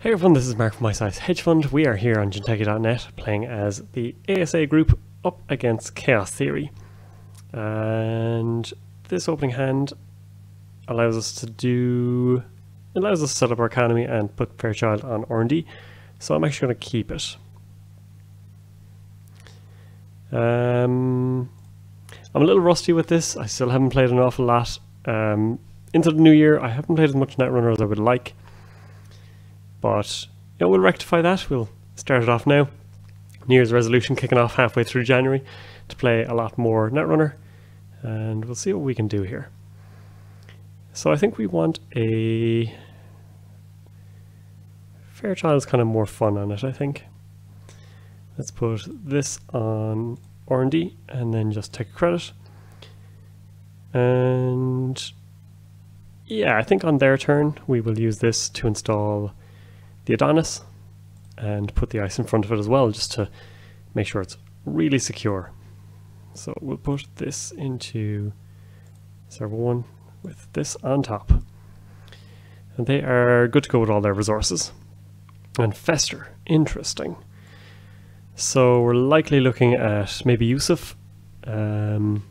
Hey everyone, this is Mark from My Size Hedge Fund. We are here on Genteki.net playing as the ASA Group up against Chaos Theory. And this opening hand allows us to set up our economy and put Fairchild on R&D. So I'm actually going to keep it. I'm a little rusty with this. I still haven't played an awful lot. Into the new year, I haven't played as much Netrunner as I would like. But yeah, we'll rectify that. We'll start it off now. New Year's resolution kicking off halfway through January to play a lot more Netrunner. And we'll see what we can do here. So I think we want a Fairchild's kind of more fun on it, I think. Let's put this on R&D and then just take a credit. And yeah, I think on their turn we will use this to install the Adonis and put the ice in front of it as well, just to make sure it's really secure. So we'll put this into server 1 with this on top. And they are good to go with all their resources. And Fester, interesting. So we're likely looking at maybe Yusuf. That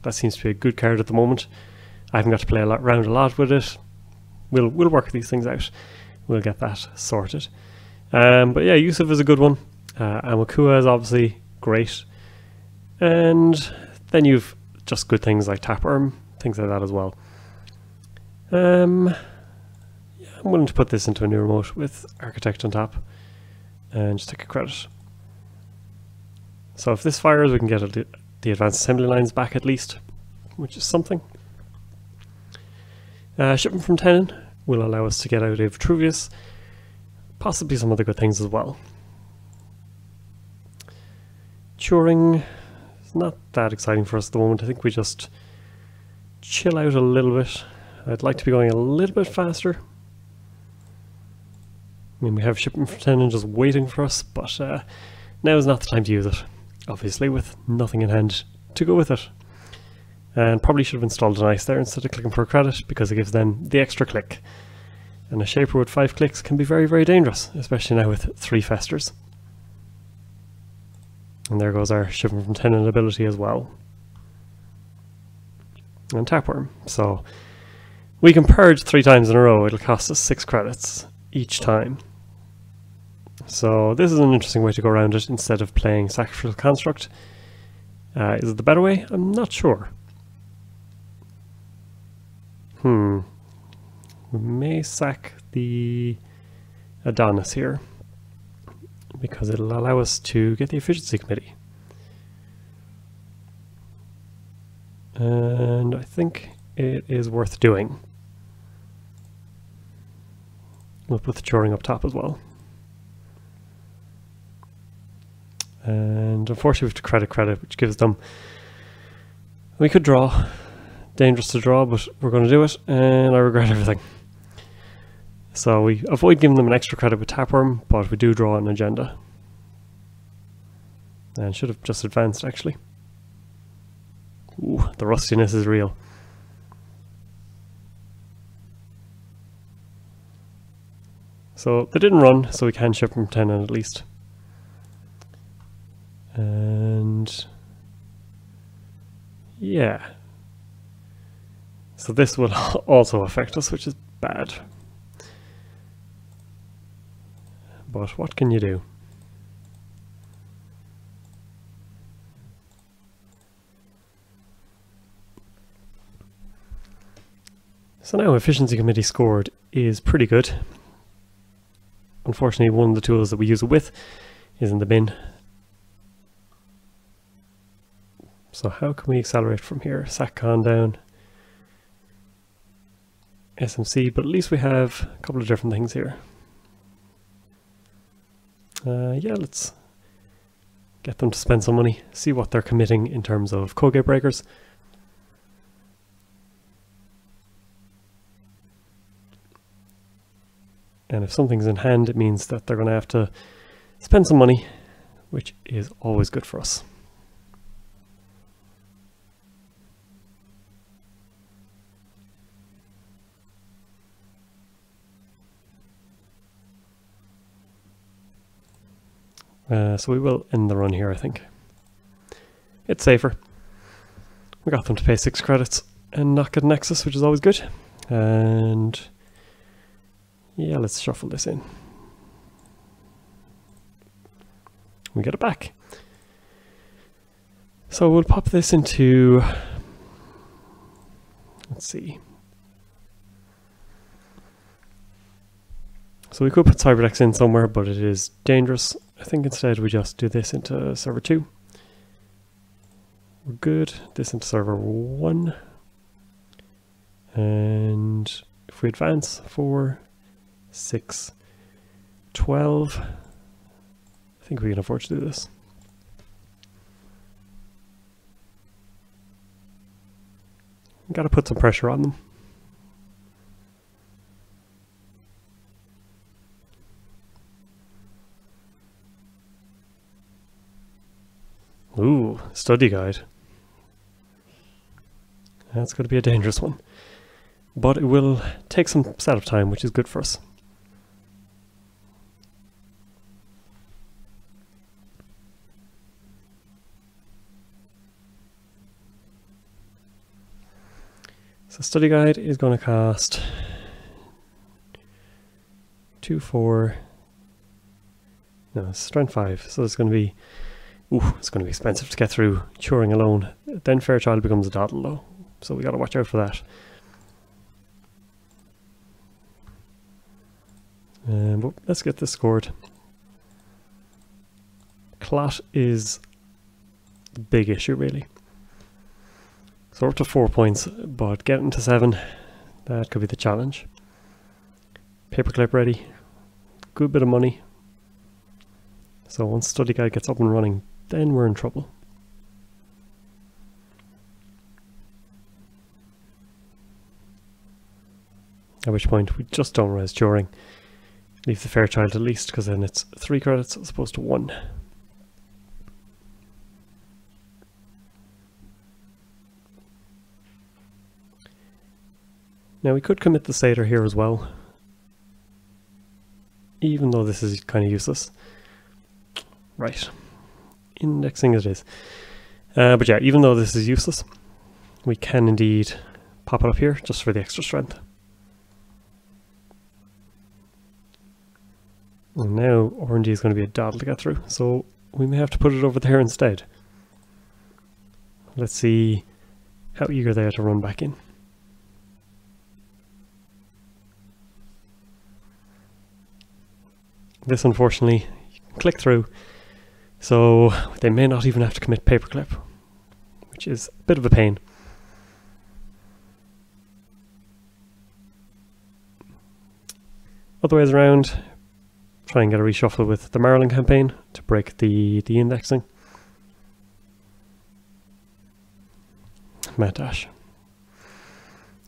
seems to be a good card at the moment. I haven't got to play around a lot with it. We'll work these things out. We'll get that sorted. But yeah, Yusuf is a good one. Amakua is obviously great. And then you've just good things like Tapeworm, things like that as well. Yeah, I'm willing to put this into a new remote with Architect on top and just take a credit. So if this fires, we can get the advanced assembly lines back at least, which is something. Shipment from Tenon will allow us to get out of Vitruvius, possibly some other good things as well. Turing is not that exciting for us at the moment. I think we just chill out a little bit. I'd like to be going a little bit faster. I mean, we have Shipment from Tenon just waiting for us, but now is not the time to use it, obviously, with nothing in hand to go with it. And probably should have installed an ice there instead of clicking for a credit, because it gives them the extra click. And a Shaper with 5 clicks can be very, very dangerous, especially now with 3 Festers. And there goes our Shipment from Tenon ability as well. And Tapeworm. So we can purge 3 times in a row. It'll cost us 6 credits each time. So this is an interesting way to go around it instead of playing Sacrificial Construct. Is it the better way? I'm not sure. We may sack the Adonis here, because it'll allow us to get the Efficiency Committee. And I think it is worth doing. We'll put the Turing up top as well. And unfortunately we have to credit, which gives them... We could draw. Dangerous to draw, but we're going to do it, and I regret everything. So we avoid giving them an extra credit with Tapeworm, but we do draw an agenda. And should have just advanced, actually. Ooh, the rustiness is real. So they didn't run, so we can ship from 10 at least. And yeah. So this will also affect us, which is bad. But what can you do? So now Efficiency Committee scored is pretty good. Unfortunately, one of the tools that we use it with is in the bin. So how can we accelerate from here? SACCON down. SMC, but at least we have a couple of different things here. Yeah, let's get them to spend some money, see what they're committing in terms of code gate breakers. And if something's in hand, it means that they're going to have to spend some money, which is always good for us. So we will end the run here, I think. It's safer. We got them to pay 6 credits and not get an excess, which is always good. And yeah, let's shuffle this in. We get it back. So we'll pop this into, let's see. So we could put Cyberdex in somewhere, but it is dangerous. I think instead we just do this into server 2. We're good. This into server 1. And if we advance 4, 6, 12, I think we can afford to do this. Got to put some pressure on them. Ooh, study guide. That's going to be a dangerous one. But it will take some setup time, which is good for us. So study guide is going to cost 2, 4. No, it's strength 5. So it's going to be, ooh, it's going to be expensive to get through Turing alone. Then Fairchild becomes a doddle though, so we got to watch out for that. But let's get this scored. Clot is the big issue really. So we're up to 4 points, but getting to 7, that could be the challenge. Paperclip ready, good bit of money. So once study guide gets up and running, then we're in trouble. At which point we just don't res Turing. Leave the Fairchild at least, because then it's 3 credits as opposed to 1. Now we could commit the Satyr here as well, even though this is kind of useless. Right, indexing it is. But yeah, even though this is useless, we can indeed pop it up here just for the extra strength. And now R&D is going to be a doddle to get through, so we may have to put it over there instead. Let's see how eager they are to run back in. This unfortunately, you can click through, so they may not even have to commit paperclip, which is a bit of a pain. Other ways around, try and get a reshuffle with the Marlin campaign to break the indexing. Matt Dash.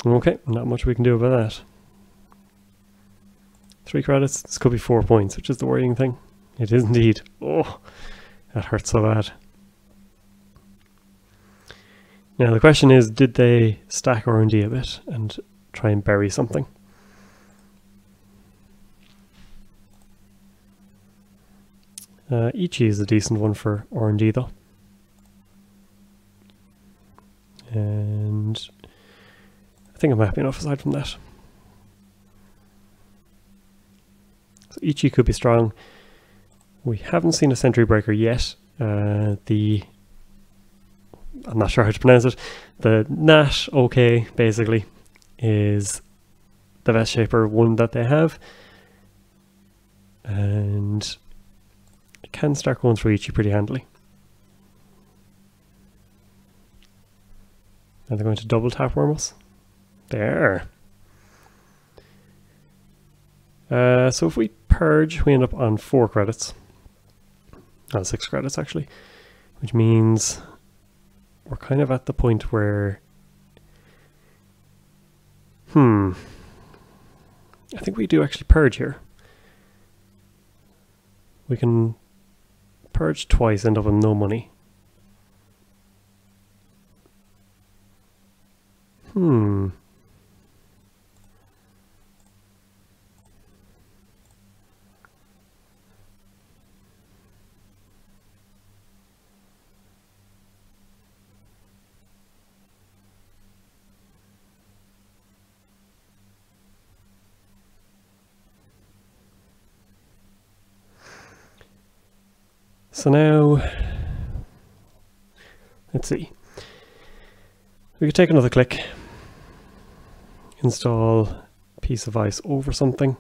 Okay, not much we can do about that. 3 credits, this could be 4 points, which is the worrying thing. It is indeed. Oh, that hurts so bad. Now the question is, did they stack R&D a bit and try and bury something? Ichi is a decent one for R&D though. And I think I'm happy enough aside from that. So Ichi could be strong. We haven't seen a Sentry Breaker yet. I'm not sure how to pronounce it. The Nat OK basically is the best shaper one that they have. And it can start going through Ichi pretty handily. Are they going to double tap worm us? There. So if we purge, we end up on 4 credits. 6 credits actually. Which means we're kind of at the point where... I think we do actually purge here. We can purge twice, end up with no money. So now, let's see. We could take another click, install a piece of ice over something.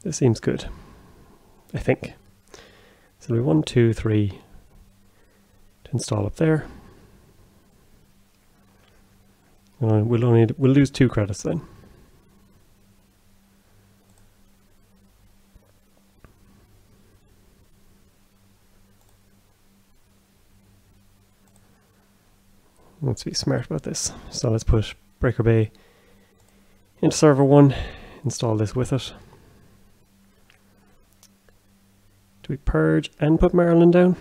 This seems good, I think. So we 1, 2, 3 to install up there. And we'll lose 2 credits then. Let's be smart about this. So let's put Breaker Bay into server 1, install this with it. Do we purge and put Maryland down?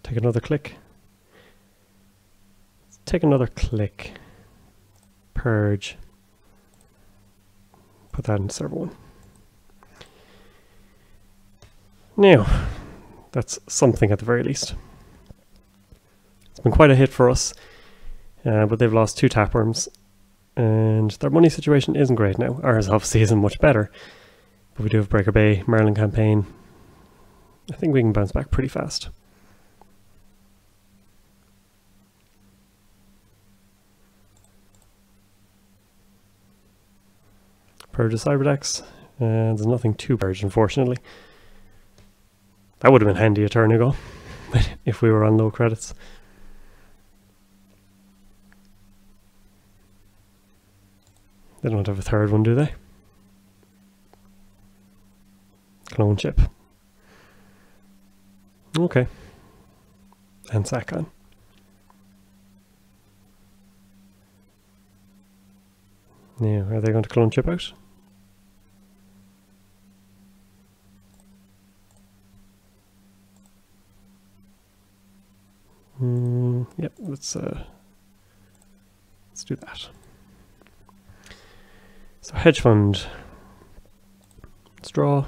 Take another click. Let's take another click. Purge. Put that in server 1. Now, that's something at the very least. It's been quite a hit for us, but they've lost 2 tapeworms, and their money situation isn't great now. Ours obviously isn't much better, but we do have Breaker Bay, Maryland campaign. I think we can bounce back pretty fast. Purge of Cyberdecks, and there's nothing to purge, unfortunately. That would have been handy a turn ago, if we were on low credits. They don't have a third one, do they? Clone chip. Okay. And Sakon. Now, are they going to clone chip out? Yep, let's do that. So hedge fund. Let's draw.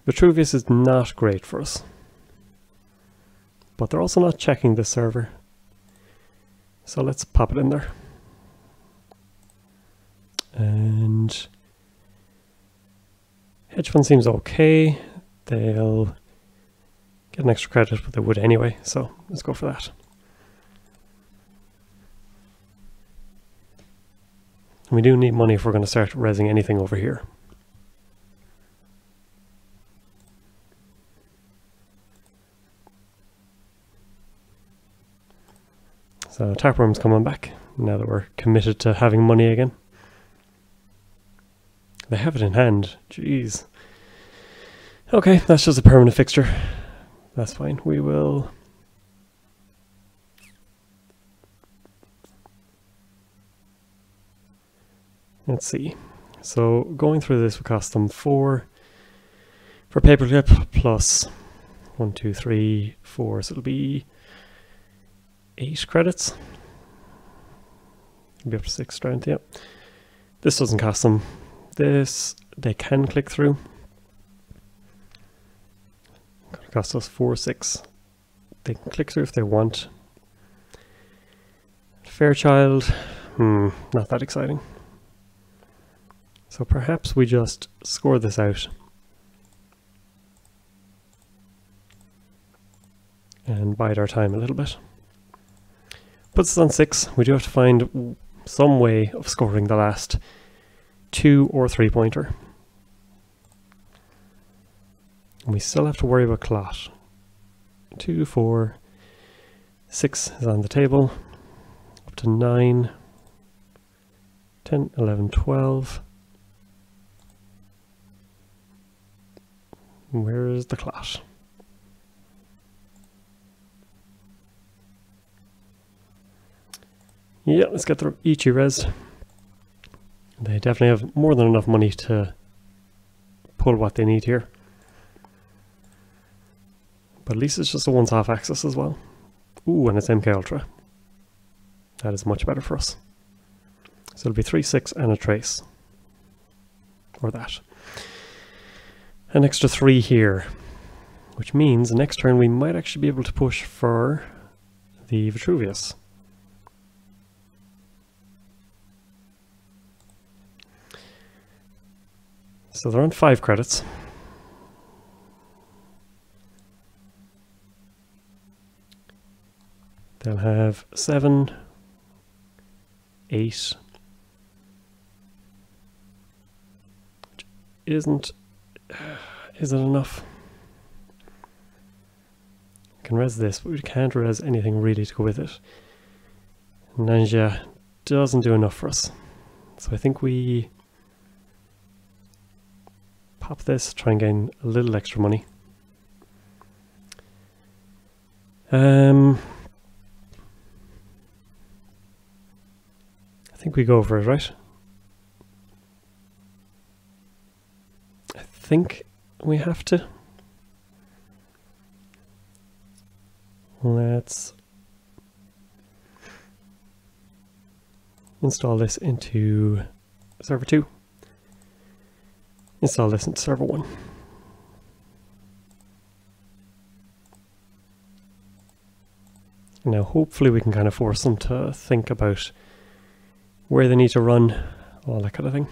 Vitruvius is not great for us, but they're also not checking this server. So let's pop it in there. And hedge fund seems okay. They'll get an extra credit, but they would anyway, so let's go for that. And we do need money if we're going to start rezzing anything over here. So tapeworm's coming back, now that we're committed to having money again. They have it in hand, jeez. Okay, that's just a permanent fixture. That's fine, we will... Let's see. So going through this would cost them 4 for paperclip plus 1, 2, 3, 4, so it'll be 8 credits. It'll be up to 6 strength, yep. This doesn't cost them. This they can click through. Gonna cost us 4, 6. They can click through if they want. Fairchild, not that exciting. So perhaps we just score this out and bide our time a little bit. Puts us on 6. We do have to find some way of scoring the last 2 or 3 pointer. And we still have to worry about clot. 2, 4, 6 is on the table. Up to 9, 10, 11, 12. Where is the clot? Yeah, let's get the Ichi res. They definitely have more than enough money to pull what they need here. But at least it's just a once-off access as well. Ooh, and it's MK Ultra. That is much better for us. So it'll be 3, 6 and a trace. Or that. An extra 3 here. Which means the next turn we might actually be able to push for the Vitruvius. So they're on 5 credits. They'll have 7, 8, which isn't, is it enough? We can res this, but we can't res anything really to go with it. Ninja doesn't do enough for us. So I think we pop this, try and gain a little extra money. I think we go for it, right? I think we have to. Let's install this into server 2. Install this into server 1. Now hopefully we can kind of force them to think about where they need to run, all that kind of thing.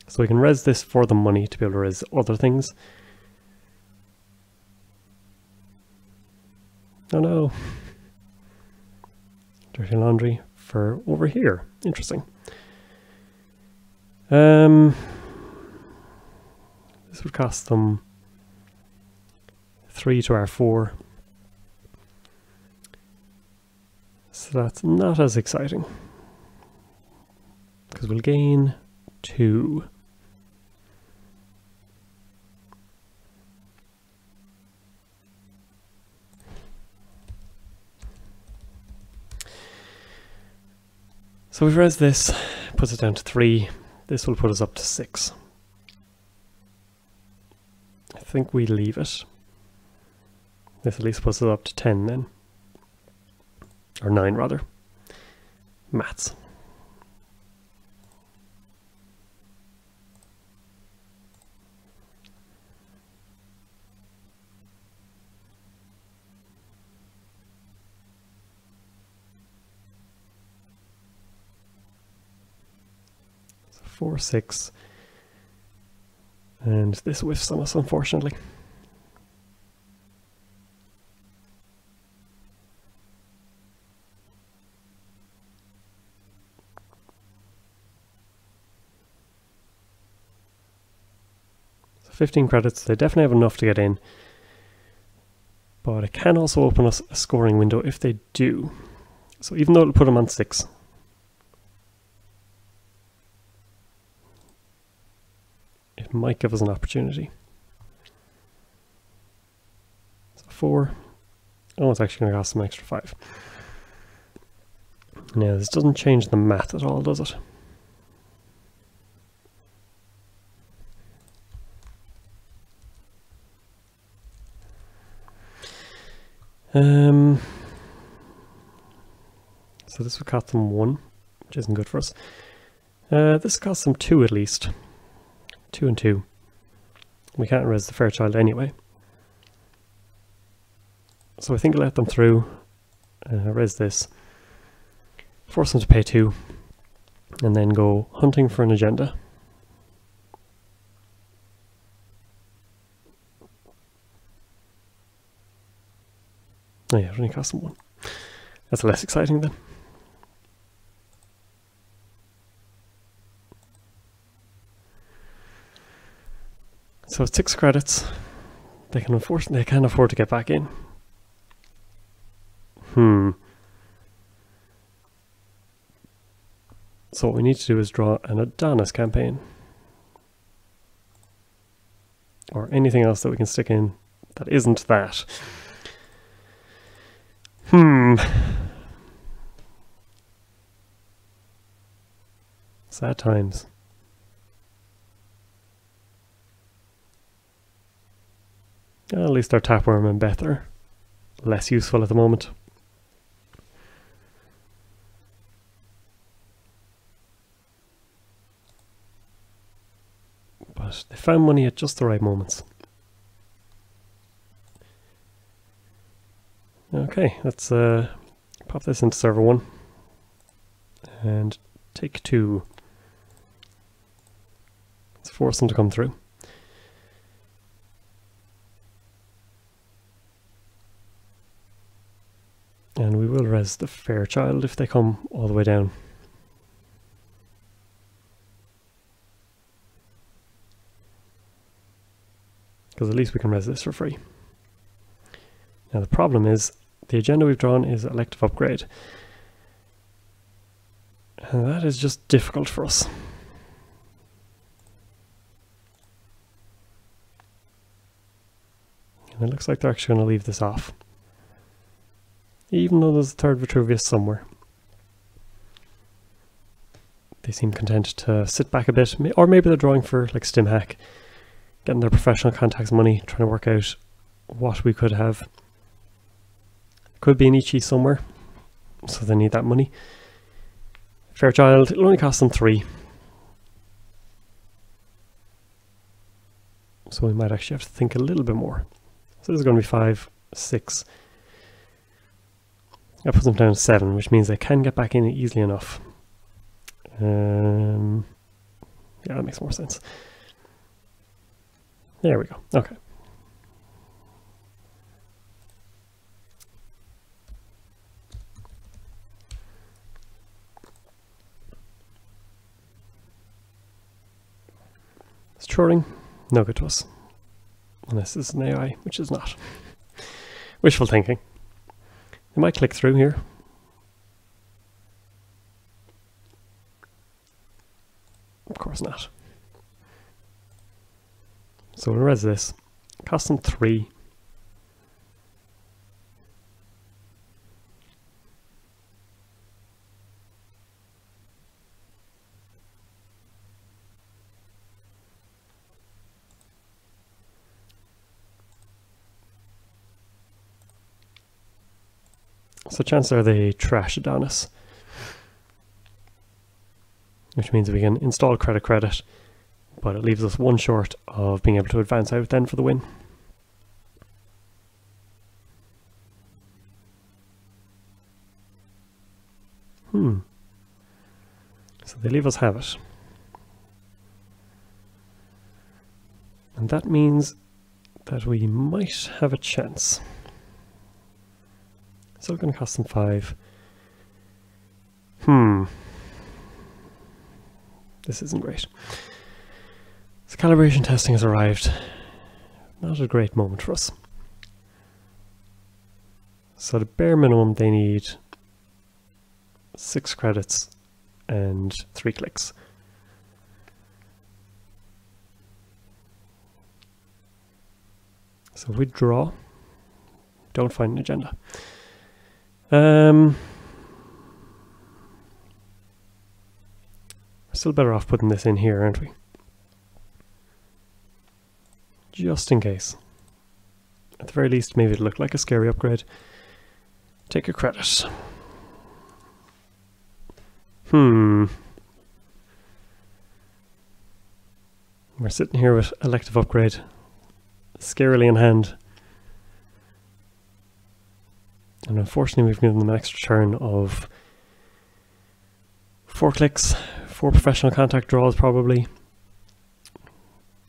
So we can res this for the money to be able to res other things. Oh no. Dirty laundry for over here. Interesting. This would cost them 3 to our 4. So that's not as exciting. Because we'll gain 2. So we've res this, puts it down to 3. This will put us up to 6. I think we leave it. This at least puts us up to 10 then. Or 9 rather. Maths. So 4, 6. And this whiffs on us, unfortunately. So 15 credits, they definitely have enough to get in. But it can also open us a scoring window if they do. So even though it'll put them on 6, it might give us an opportunity. So 4. Oh, it's actually going to cost some extra 5. Now, this doesn't change the math at all, does it? So this would cost them 1, which isn't good for us. This costs them 2 at least. 2 and 2. We can't res the Fairchild anyway. So I think I'll let them through. Res this. Force them to pay 2. And then go hunting for an agenda. Oh yeah, it only cost them 1. That's less exciting then. So it's 6 credits. They can afford to get back in. So what we need to do is draw an Adonis campaign. Or anything else that we can stick in that isn't that. Sad times. At least our Tapworm and Beth are less useful at the moment. But they found money at just the right moments. Okay, let's pop this into server 1 and take 2. Let's force them to come through. And we will res the Fairchild if they come all the way down. Because at least we can res this for free. Now the problem is, the agenda we've drawn is elective upgrade. And that is just difficult for us. And it looks like they're actually going to leave this off. Even though there's a third Vitruvius somewhere. They seem content to sit back a bit, or maybe they're drawing for like stim hack, getting their professional contacts money, trying to work out what we could have. Could be an Ichi somewhere, so they need that money. Fairchild, it'll only cost them 3. So we might actually have to think a little bit more. So this is going to be 5, 6. That puts them down to 7, which means they can get back in easily enough. Yeah, that makes more sense. There we go. Okay. It's Turing, no good to us. Unless this is an AI, which is not. Wishful thinking. They might click through here. Of course not. So we'll res this. Cost them 3. So chances are they trash Adonis. Which means we can install credit, but it leaves us 1 short of being able to advance out then for the win. So they leave us have it. And that means that we might have a chance. Still going to cost them 5. This isn't great. So calibration testing has arrived. Not a great moment for us. So the bare minimum they need 6 credits and 3 clicks. So if we draw, don't find an agenda. We're still better off putting this in here, aren't we? Just in case. At the very least, maybe it'll look like a scary upgrade. Take a credit. We're sitting here with elective upgrade scarily in hand. And unfortunately we've given them an extra turn of 4 clicks, 4 professional contact draws probably.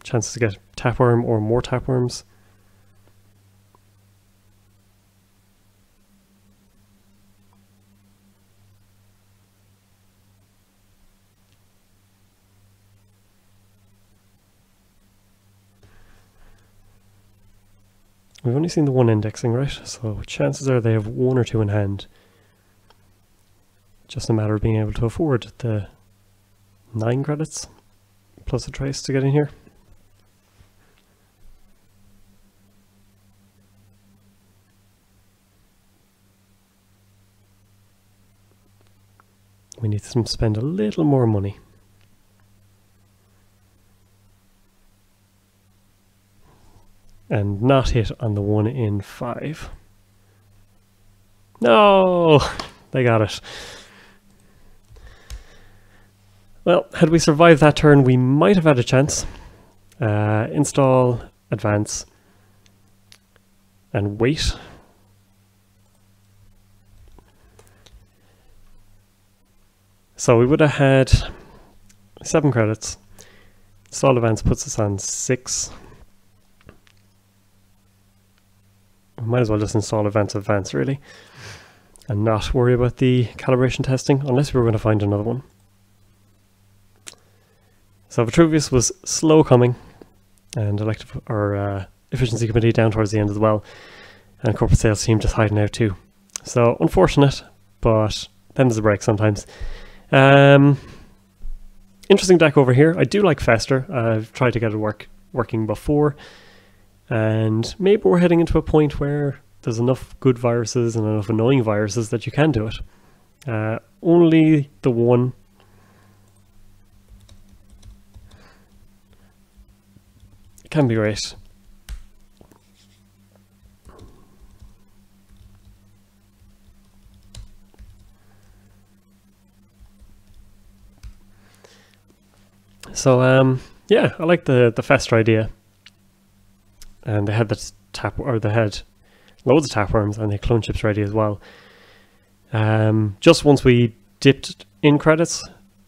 Chances to get tapworm or more tapworms. We've only seen the 1 indexing, right? So chances are they have 1 or 2 in hand. Just a matter of being able to afford the 9 credits plus a trace to get in here. We need to spend a little more money. And not hit on the 1 in 5. No! They got it. Well, had we survived that turn, we might have had a chance. Install, advance, and wait. So we would have had 7 credits, Install events puts us on 6. We might as well just install events really, and not worry about the calibration testing unless we were going to find another one. So Vitruvius was slow coming, and efficiency committee down towards the end as well, and corporate sales team just hiding out too. So unfortunate, but then there's a break sometimes. Interesting deck over here. I do like Fester. I've tried to get it working before, and maybe we're heading into a point where there's enough good viruses and enough annoying viruses that you can do it. Only the one can be great. So yeah, I like the Fester idea, and they had they had loads of tapeworms, and they had clone chips ready as well. Just once we dipped in credits,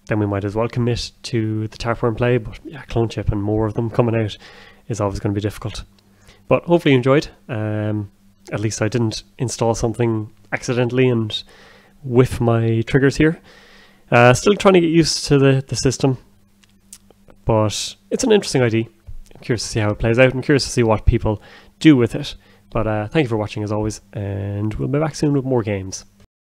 then we might as well commit to the tapeworm play. But yeah, clone chip and more of them coming out is always going to be difficult. But hopefully you enjoyed. At least I didn't install something accidentally and whiff my triggers here. Still trying to get used to the system, but it's an interesting idea. I'm curious to see how it plays out and curious to see what people do with it. But thank you for watching as always, and we'll be back soon with more games.